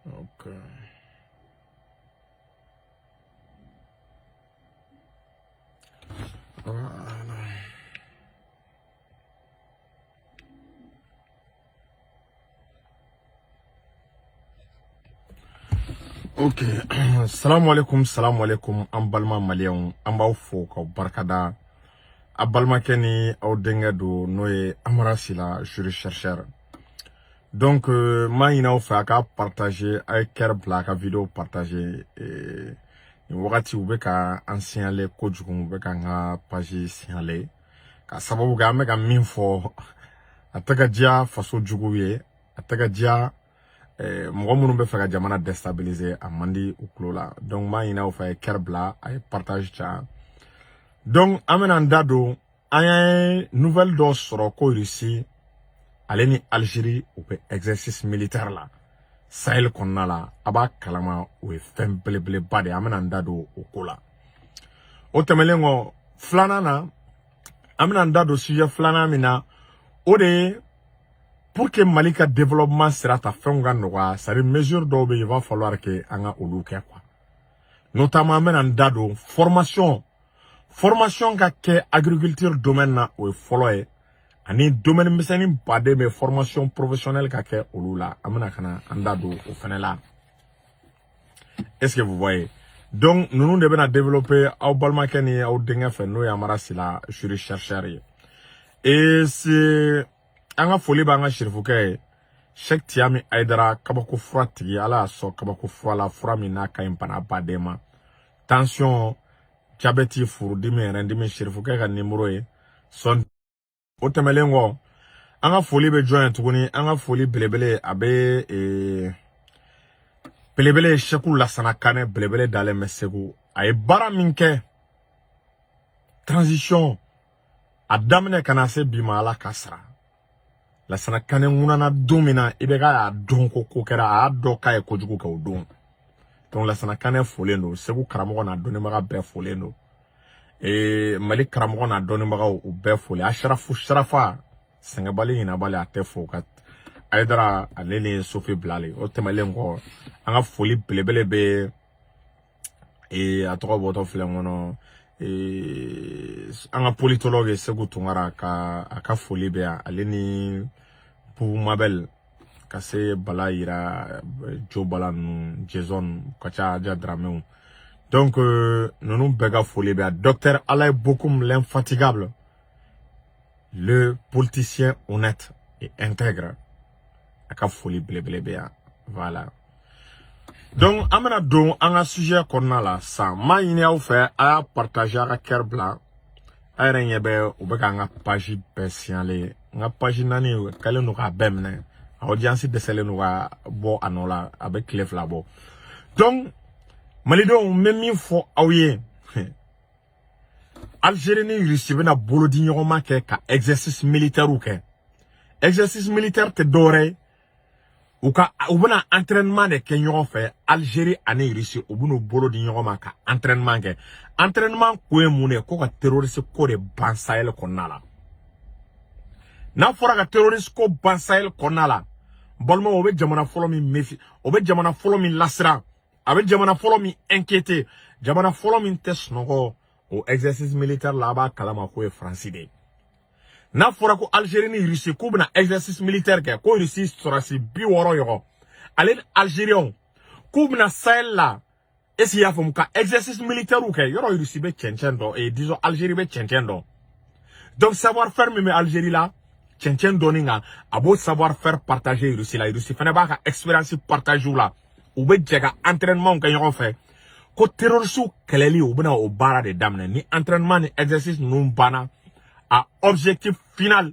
Okay. Ok, salam alaikum, an balma malien, an b'aw fo k'aw barkada. A balimakɛ ni aw denkɛ don n'o ye Amara Sila, jury chercheur. Donc, m'a ɲini aw fɛ a ka partager, a ye cœur bila a ka vidéo partager. Nin wagati u bɛ ka an signalé kojugu, u bɛ ka an ka page signalé. Ka sababu kɛ an bɛ ka min fɔ, a tɛ ka diya faso jugu ye, a tɛ ka diya mɔgɔ minnu bɛ fɛ ka jamana déstabiliser a man di u tulo la. Donc, m'a ɲini aw fɛ a ye cœur bila, a ye partage ca. Donc, an bɛna an da don, an ye nouvelle dɔ sɔrɔ ko Russie, ale ni Algérie u bɛ exercice militaire la. Sahel kɔnɔna la, a b'a kalama o ye fɛn belebeleba de ye. An bɛna an da don o ko la. O tɛmɛlen kɔ, filanan na, an bɛna an da don sujet filanan min na, o de ye pour que Mali ka développement sera ta fɛnw ka nɔgɔya, c'est-à-dire mesure dɔw bɛ yen, il va falloir que an ka olu kɛ quoi. Notamment an bɛna an da don formation ka kɛ agriculture domaine na o ye fɔlɔ ye, ani domaine misɛnnin baden bɛ formation professionnelle ka kɛ olu la. An bɛna kana an da don o fɛnɛ la. Est-ce que vous voyez? Donc ninnu de bɛna développer aw balimakɛ ni aw denkɛ fɛ n'o ye Amara Sila, jury chercheur ye. Et c'est an ka foli b'an ka sirifukɛ ye, Cheikh Tiami Aidara, kabako fura tigi, Ala y'a sɔn kabako fura la, fura min n'a ka ɲi bana baden ma. Tension, diabète, furudimi, yɛrɛdimi, sirifukɛ ka numéro ye son. O tɛmɛlen kɔ, an ka foli bɛ jɔn ye tuguni, an ka foli belebele a bɛ belebele Seku Lasana Kanɛ, belebele dalen bɛ Segu. A ye baara min kɛ, transition, a daminɛ ka na se bi ma, Ala ka sara. Lasana Kanɛ ŋunana don min na, i bɛ ka y'a dɔn ko kɛra, a y'a dɔn k'a ye kojugu kɛ o don. Donc Lasana Kanɛ folen don, Segu karamɔgɔ n'a dɔnnibaga bɛɛ folen don. Mali karamɔgɔ n'a dɔnnibagaw u bɛɛ foli. Asharafu Sharafa, sɛngɛbali ɲinabali a tɛ fo ka Aidara ale ni Sofi Bilali. O tɛmɛlen kɔ, an ka foli belebele bɛ a tɔgɔ bɔtɔ filɛ kɔnɔ, an ka politologue Segu Tunkara a ka foli bɛ yan, ale ni Bubu Mabel ka se Bala Yira, Jo Bala ninnu, Jason ka ca Dramɛw. Donc, nous bega folie bien. Docteur Alain Bokoum, l'infatigable, le politicien honnête et intègre. Aka folie blé bien. Voilà. Donc, amena don, un sujet qu'on a là, ça, ma yine a fait, a partager à cœur blanc. A renyebe, ou beka nga page besiale. Nga page nani, kale nou ka bemne. A audience de sele nou ka bo anola, avec clef la bo. Donc, Malidon, même une fois, Algérie ni Russie bena bolo di ɲɔgɔn ma kɛ ka exercice militaire ou kɛ. Exercice militaire te dɔwɛrɛ u bena entraînement de kɛ ɲɔgɔn fɛ. Algérie ani Russie u bena bolo di ɲɔgɔn ma ka entraînement kɛ. Entraînement ko ye mun ye ko ka terroriste ko de ban Sahel kɔnɔna la. N'a fɔra ka terroriste ko ban Sahel kɔnɔna la, balima o bɛ jamana fɔlɔ min méfi, o bɛ jamana fɔlɔ min lasira, a bɛ jamana fɔlɔ min inquiété, jamana fɔlɔ min tɛ sunɔgɔ o exercice militaire la a b'a kalama ko ye France de ye. N'a fɔra ko Algérie ni Russie k'u bɛna exercice militaire kɛ ko Russie sɔrɔsi 60 ɲɔgɔn ale ni Algériens k'u bɛna Sahel la est-ce qu'il y'a faamu ka exercice militaire kɛ yɔrɔ Russie bɛ cɛncɛn dɔn et disons Algérie bɛ cɛncɛn dɔn. Donc savoir faire min bɛ Algérie la cɛncɛn dɔnni kan a b'o savoir faire partager Russie la Russie fana b'a ka expérience partage la u bɛ jɛ ka entraînement kɛ ɲɔgɔn fɛ. Ko terroriste kɛlɛli u bɛna o baara de daminɛ ni entraînement ni exercice ninnu banna a objectif final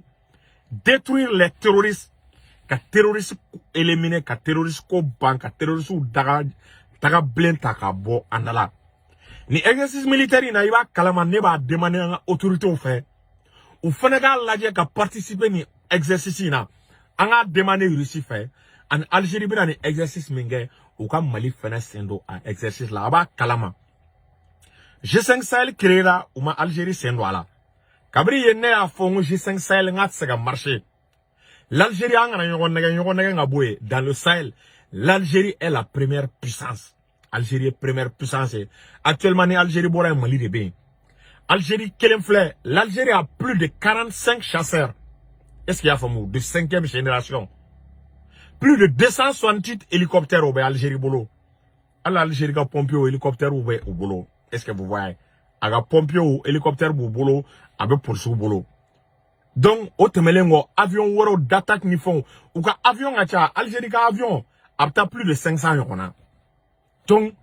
détruire les terroristes ka terroristes éliminer ka terroristes ko ban ka terroristes daga bilen ta ka bɔ an dala ni exercice militaire na i b'a kalama ne b'a demander an ka autorités fɛ u fana k'a lajɛ ka participer ni exercice in na an k'a demander Russie fɛ ani Algérie bɛna ni exercice min kɛ u ka Mali fana sen don a exercice la a b'a kalama G5 Sahel créera ou ma Algérie c'est là. Kabri yenne a fond G5 Sahel ngat sega marché. L'Algérie dans le Sahel, l'Algérie est la première puissance. Algérie est première puissance. Actuellement, l'Algérie boit un Mali de bien. Algérie, quel inflé? L'Algérie a plus de 45 chasseurs. Est-ce qu'il y a famou de 5e génération? Plus de 268 hélicoptères au Algérie bolo. L'Algérie a pompé au hélicoptère au bolo. Est-ce que vous voyez? Aga pompé au hélicoptère au bolo, avec pour ce bolo. Donc, au temelengo, avion woro d'attaque ni font, ou ka avion acha, Algérie ka avion, apta plus de 500 y'en. Donc,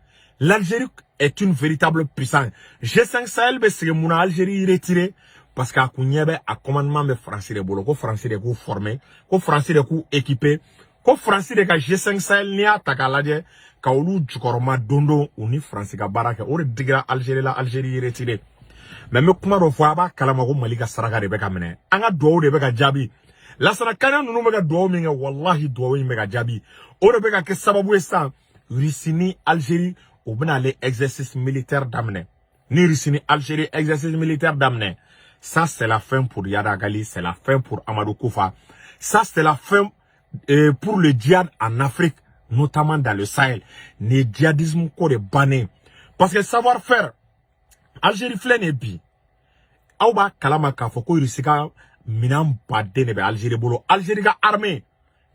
l'Algérie est une véritable puissance. G5 Sahel, c'est que mon Algérie retiré, parce qu'à Kounyebe, à commandement de français de bolo, ko français de coup formé, ko français de coup équipé, ko français de ka G5 Sahel ni ataka ladje, ka olu djukoroma dondo, ou ni français ka baraka, ou digra Algérie la Algérie retiré. Mais me kuma do fo aba kalamago malika saraka de beka mene anga do de beka jabi la sana kana nunu mega do mi wallahi do wi mega jabi o de beka ke sababu esa risini Algérie ou bena les exercices militaires d'amener ni risini Algérie exercice militaire d'amener ça c'est la fin pour Yada Gali, c'est la fin pour Amadou Koufa, ça c'est la fin pour le djihad en Afrique, notamment dans le Sahel, le djihadisme ko de bané parce que savoir-faire Algérie flène bi. Aouba kalama ka foko irisika minam badene be Algérie bolo. Algérie ka armée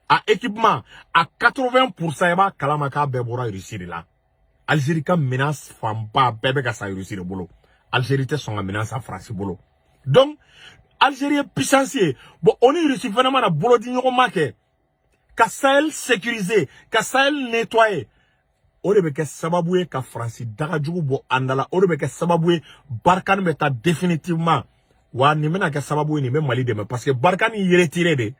à équipement à 80% eba kalama ka bebora irisiri la. Algérie ka menace famba bebe ka sa irisiri bolo. Algérie te son menace à France bolo. Donc Algérie est puissancier. Bon on irisiri vraiment na bolo di nyoko make. Ka Sahel sécurisé, ka Sahel nettoyé. Ode ke sababu ka France daga jugu bo andala ode ke sababu Barkhane beta définitivement wa ni mena ke sababu ni me Mali de parce que Barkhane y retiré de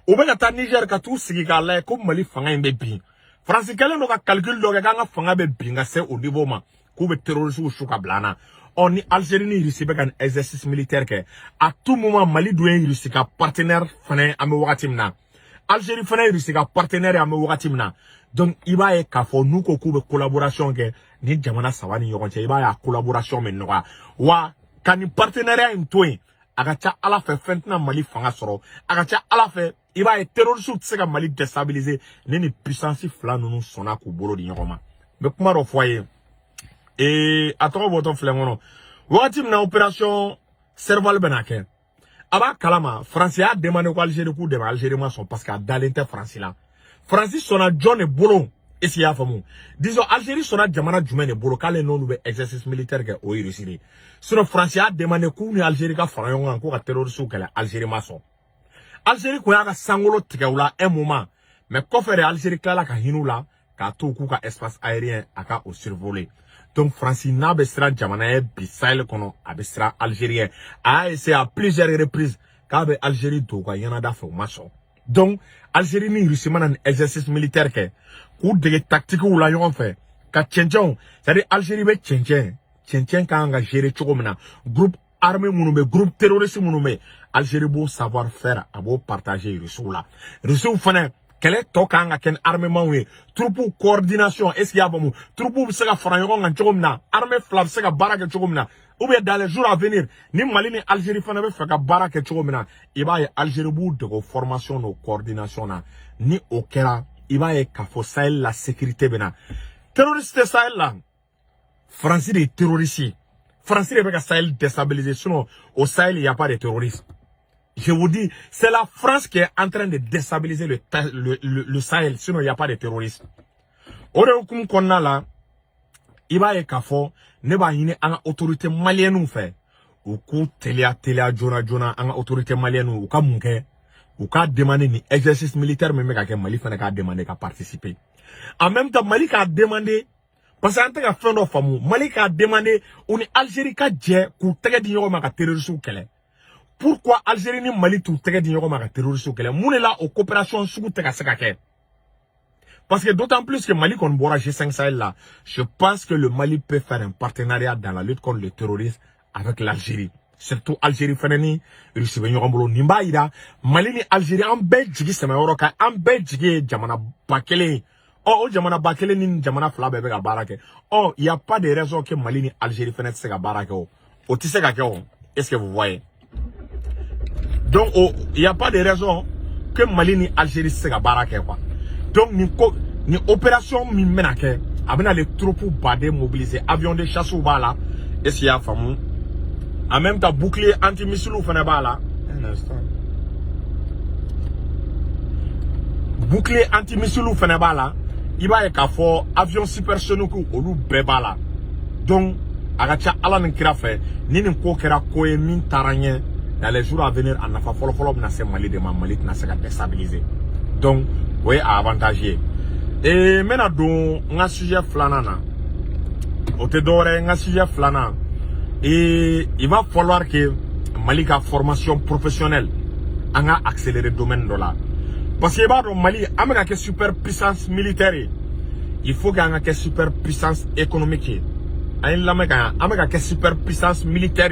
o be ka ta Niger ka tout sigi ka la ko Mali fanga imbe bi France kala no ka calcul do ka nga fanga be bi nga c'est au niveau ma ko be terroriste ou shuka blana on ni Algérie ni risibe kan exercice militaire ke à tout moment Mali doit risika partenaire fane ame wakatimna Algérie fane risika partenaire ame wakatimna. Donc, il va y avoir nous de collaboration que ni jamana sawani yokonche il va y avoir collaboration mais noa wa kan partenariat in toi agacha ala fait fentna Mali fanga soro agacha ala fait il va y terroriste tseka Mali déstabiliser ni puissance fla nous sona ko bolo di nyokoma mais kuma ro foyer et atoro boton flengono wati na opération serval benake aba kalama France a demandé ko Algérie ko de Algérie ma son parce que dans l'inter France là Francis sona John et Bolo et si ya famu disons Algérie sona jamana jumé ne Bolo kale non be exercice militaire que o réussir sinon France a demandé ko ni Algérie ka fara yon ko ka terroriste kala Algérie maso Algérie ko ya ka sangolo tigawla un moment mais ko faire Algérie kala ka hinula ka to ku ka espace aérien aka au survoler donc France na be sera jamana e bisail kono abesra algérien a essayé à plusieurs reprises ka be Algérie to ka yana da fo maso. Donc, Algérie ni Russie un exercice militaire que ou des tactiques ou la yon fait ka tchéntchon c'est-à-dire Algérie be tchéntchon ka nga gérer chogomena groupe armé mounoumé groupe terroriste mounoumé Algérie beau savoir faire a beau partager Russie là Russie fana quel est to ka nga ken armement oui troupe coordination est-ce qu'il y a bon troupe se ka fara yon nga chogomena armée flav se ka baraka chogomena ou bien dans les jours à venir ni Mali ni Algérie fana be feka baraka chogomena iba ye Algérie bou de formation no coordination na ni okera iba ye ka fo Sahel la sécurité bena terroriste Sahel là France des terroristes France de be ka Sahel déstabiliser sinon au Sahel il y a pas de terroristes. Je vous dis, c'est la France qui est en train de déstabiliser le Sahel, sinon il n'y a pas de terroristes. Oreokum konna là, il va y avoir ne ba yine an autorité malienne fait. Ou ku telia jona an autorité malienne ou ka munke ou ka demander ni exercice militaire mais ka Mali fana ka demander ka participer. En même temps Mali ka demander parce que en tant que fin de famille Mali ka demander on Algérie ka dje ku tege di yoma ka terroriste kele. Pourquoi Algérie ni Mali tout tege di yoma ka terroriste kele? Moune là aux coopérations sous tega sekake. Parce que d'autant plus que Mali qu'on boira G5 Sahel là, je pense que le Mali peut faire un partenariat dans la lutte contre le terrorisme avec l'Algérie. Surtout Algérie Fenani, Russie Benyorombolo Nimbaïda, Mali ni Algérie en Belgique, c'est ma Oroka, en Belgique, Jamana Bakele, Oh, jamana bakele ni jamana fla bebe ga barake. Oh, il y a pas de raison que Mali ni Algérie fenêtre se ga barake o. O tisse ga ke o. Est-ce que vous voyez? Donc, oh, il y a pas de raison que Mali ni Algérie se ga barake quoi. Donc, ni opération mi menake, abena les troupes badé mobilisés, avions de chasse ou bala, et s'il y a famou. En même temps, bouclier anti-missile ou fene bala. Un instant. Bouclier anti-missile ou fene bala. Il va y avoir avion supersonique ou bébala. Donc, agacha ala n'kira fait, ni n'ko kera koye min taranye, dans les jours à venir, en afa follow na se Mali de Mali na se déstabiliser. Donc, oui, avantagé. Et maintenant, donc, un sujet flanana. Au te dore, un sujet flanana. Et il va falloir que Mali a formation professionnelle, en a accéléré le domaine de là. Parce que bah, Mali, a une super puissance militaire. Il faut qu'il y ait une super puissance économique. Il y a une super puissance militaire.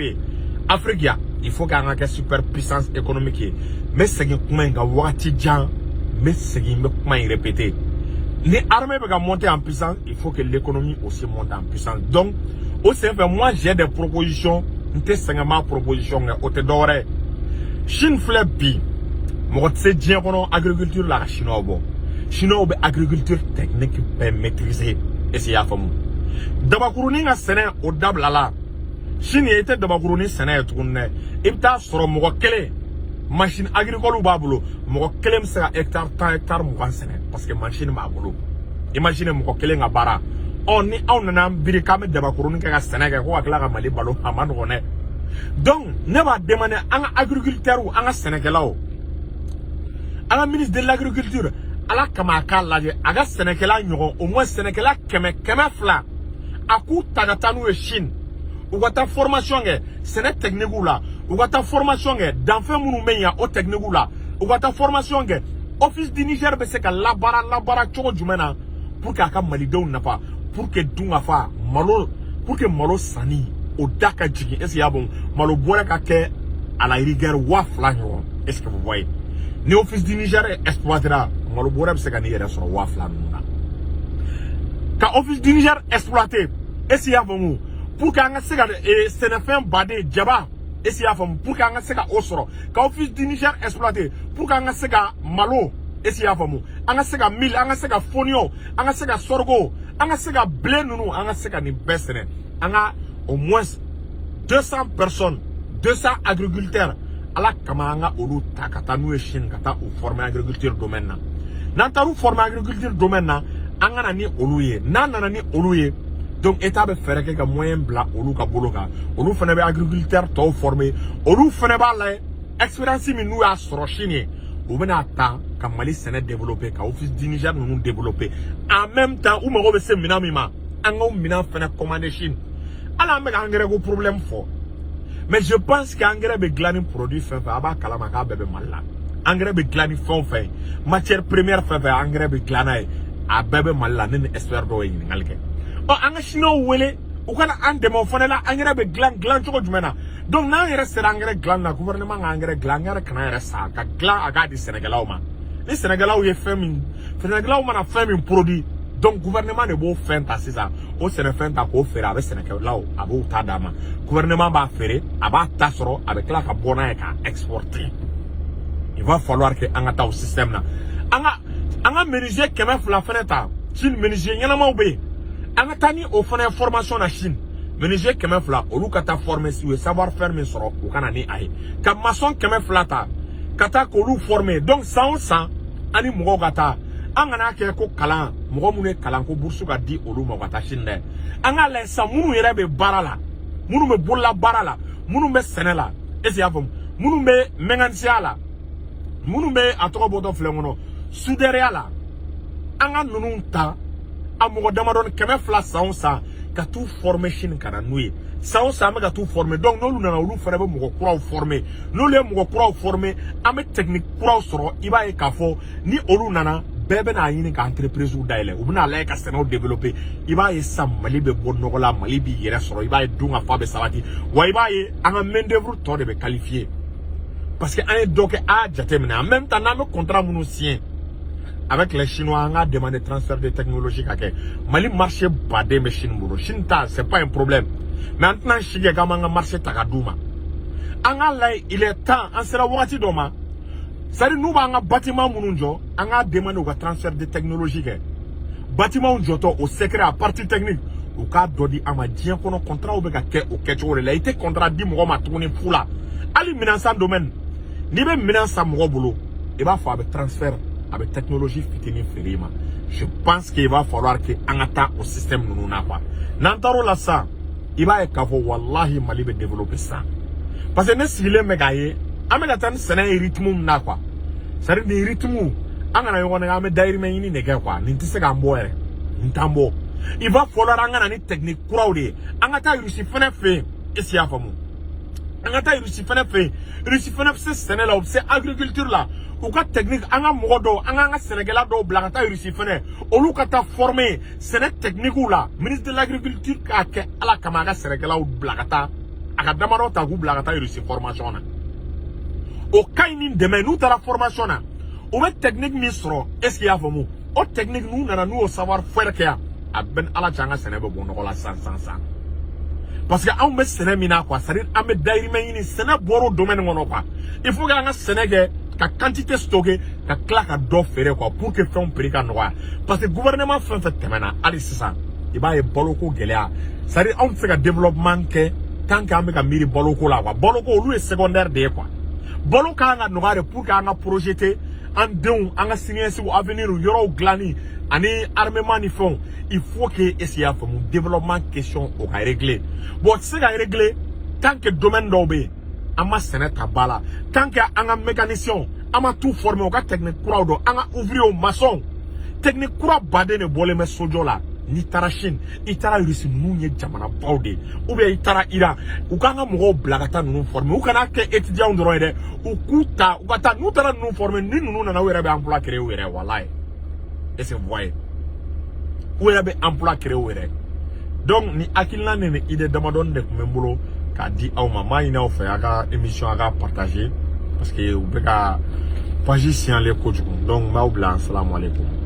Afrique, il faut qu'il y ait une super puissance économique. Mais c'est que mais c'est que répéter. Les armées peuvent monter en puissance, il faut que l'économie aussi monte en puissance. Donc, au fait, moi j'ai des propositions. Ma proposition au te d'oré. Chine flebbi. Moi, c'est bien qu'on agriculture la chinois bon. Chinois agriculture technique peut maîtriser. Et c'est à fond. D'abord, nga séné au dablala. Chine était d'abord séné tourné. Et t'as sur mon kele. Machine agricole ou babulo. Mon kele m'sera hectare, 100 hectares m'van séné. Parce que machine babulo. Imaginez mon kele nga bara. On a birikame d'abord nga séné ko akla ga mali balo amane koné. Donc, ne va demander à un agriculteur ou à un Sénégalais. À un ministre de l'agriculture, à la Kamaka, à un Sénégalais, au moins Sénégalais, Kemefla, à coup Tagatanu et Chine, ou à ta formation, c'est une technique là, ou à ta formation, d'enfants mounoumeya, au technique là, ou à ta formation, office du Niger, c'est que la bara, tchoko jumena, pour qu'à Malidou n'a pas, pour que Dungafa, Malo, pour que Malo Sani, au Dakar Jiki, est-ce qu'il y a bon, Malo Borakake à la rigueur, Wafla, est-ce que vous voyez? Ni office du Niger exploitera, Malo Borak, c'est qu'il y a sur Wafla. Quand office du Niger exploité, est-ce qu'il y a bon, pour qu'un sega et Sénéfin Badé, Djaba, est-ce qu'il y a bon, pour qu'un sega Osoro, quand office du Niger exploité, pour qu'un sega Malo, est-ce qu'il y a bon, un sega Mil, un sega Fonio, un sega Sorgo, un sega Blé Nounou, un sega ni Bessene, un au moins 200 personnes, 200 agriculteurs, à la Kamanga Olu Takata nous et Chine, Kata ou former agriculture domaine. Nantaru former agriculture domaine, Anganani Oluye, Nanani Oluye, donc État de faire quelques moyens blancs, Olu Kabologa, Olu Fenebe agriculteur, tout formé, Olu Feneba, expérience nous à Sorochine, ou bien à temps, quand Mali s'est développé, quand Office du Niger nous développé, en même temps, où me remercie Minamima, Ango Mina Feneb commandé Chine. Alors, mais engrais au problème fort. Mais je pense qu'engrais be glani produit fin aba kalamaka bebe malla. Engrais be glani fin matière première fin engrais be glana a bebe malla nen espère do yin ngalke. O anga chino wele ou kana ande mo fonela engrais be glan choko jumena. Donc na ngere sera engrais glan na gouvernement engrais glan ngere kana resa ka glan aga di Sénégalais ma. Les Sénégalais y fait Sénégalais ma na fait produit. Donc, gouvernement ne peut faire ça, ça. Au Sénégal, ta ko faire avec Sénégal, là, abo tadama. Gouvernement va faire, aba tasoro, avec la cabona et exporter. Il va falloir que anga au système là. Anga menuisier qui m'a fait la fenêtre, Chine menuisier, y'en a pas oublié. Anga tani au fond formation na Chine. Menuisier qui m'a fait là, au lieu kata former si vous savoir faire mes soro, au Canada aïe. Comme maçon qui m'a fait là ta, kata kolu former. Donc, ça, ani mougo gata. Angana ke ko kalan mogo mune kalan ko bursu ka di olu ma wata shinde anga la sa munu yere be barala munu me bolla barala munu me senela esi afum munu me mengansia la munu me atoko bodo flengono suderia la anga nunu ta amogo damadon keme fla sa ka tout formation kana nuye sa me ka tout former donc no lu na olu fere be mogo kura former no le mogo kura former ame technique kura soro iba e kafo ni olu nana bébé na yini ka entreprise ou daile ou bina la ka seno développer iba ye sam Mali be bonno la Mali bi yere soro iba ye dunga fa be salati wa iba ye anga main d'œuvre to de be qualifier parce que an doke a jatemina en même temps na me contrat munu sien avec les Chinois, on a demandé transfert de technologie. Mali marché badé mais Chine boulot. Chine ta, c'est pas un problème. Maintenant, Chine gamin marché tagadouma. Anga là, il est temps, on sera wati doma. Ça dit nous un bâtiment mounjo, on a demandé au transfert de technologie. Bâtiment unjoto au secret à partie technique. Au cas d'odi ama dien kono contrat ou beka ke au ketcho le été contrat di mo ma tourner pour là. Ali minansan domaine. Ni be minansan mo boulot. Il va falloir un transfert avec technologie fitini ferima. Je pense qu'il va falloir que on attend au système nous n'a pas. Nantaro la ça, il va être kavo wallahi Mali be développer ça. Parce que ne sile megaye, amegatan sena rythme na quoi. Ça veut dire rythme. Angana yo na ame dairi me ni nege quoi. Ni tise ga mbo ere. Ntambo. Il va falloir angana ni technique kuraudi. Angata yusi fene fe esi afamu. Angata yusi fene fe. Yusi fene se sene la c'est agriculture là. Ou ka technique anga modo anga Sénégal do blagata yusi fene. Olu kata formé sene technique ou là. Ministre de l'agriculture ka ke ala kamaga Sénégal ou blagata. Aka damaro ta gu blagata yusi formation na. O kaini demain nous ta la formation na. Ou met technique misro est-ce qu'il y a vraiment o technique nous nana nous au savoir faire que a ben ala janga Sénégal bon la sans parce que on met Sénégal mina quoi c'est-à-dire on met dairi mais Sénégal boro domaine ngono quoi il faut que nga Sénégal ka quantité stocké ka claque do faire quoi pour que fait un prix ka noir parce que gouvernement fait temena ali c'est ça il va y boloko gelea c'est-à-dire on fait un développement que tant qu'on met ka miri boloko là quoi boloko lui est secondaire de quoi boloko nga noir pour que nga projeter en don en signé sur avenir yoro glani ani armement ni fond il faut que essayer pour mon développement question au régler bon c'est à régler tant que domaine d'obé ama sénata bala tant que anga mécanicien ama tout formé au technique crowd anga ouvrier au maçon technique crowd badé ne bolé mais sojo là ni tara Chine itara Russie munye jamana bawde ou bien itara Iran ou kanga mo blagata nous former ou kana ke étudiant ndoro ede ou kuta ou kata nous tara nous former ni nous na wera be emploi créé wera wallahi et c'est voyez wera be emploi créé wera donc ni akilna ne idée damadon de membolo ka di aw mama ina o fa aga émission aga partager parce que ou beka page si en les coach donc ma ou blanc assalamu alaikum.